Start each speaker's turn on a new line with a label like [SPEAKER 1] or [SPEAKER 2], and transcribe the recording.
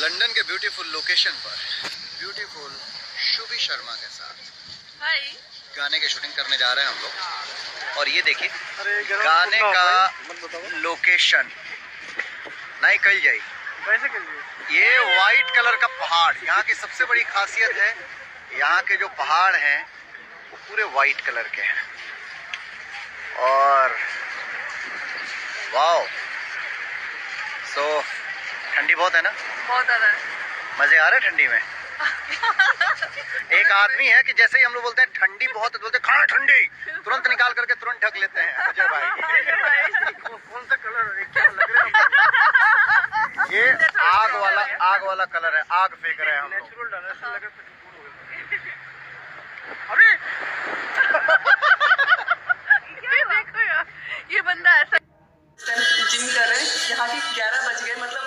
[SPEAKER 1] London के beautiful location पर beautiful Shubhi Sharma के साथ गाने की शूटिंग करने जा रहे हैं हम लोग। और ये देखिए गाने का लोकेशन नहीं कल जाए। ये वाइट कलर का पहाड़, यहाँ की सबसे बड़ी खासियत है, यहाँ के जो पहाड़ हैं वो पूरे वाइट कलर के हैं। और वाओ, सो ठंडी बहुत है ना?
[SPEAKER 2] बहुत ज़्यादा।
[SPEAKER 1] मजे आ रहे हैं ठंडी में। एक आदमी है कि जैसे ही हम लोग बोलते हैं ठंडी बहुत है, बोलते खाना ठंडी, तुरंत निकाल करके तुरंत ढक लेते हैं। अजय भाई कौन सा कलर है? क्या लग रहा है? ये आग वाला कलर है, आग फेंक रहे हैं हम लोग। अरे
[SPEAKER 2] ये देखो यार, ये बंदा ऐसा जिम कर रहे हैं। यहाँ के 11 बज गए, मतलब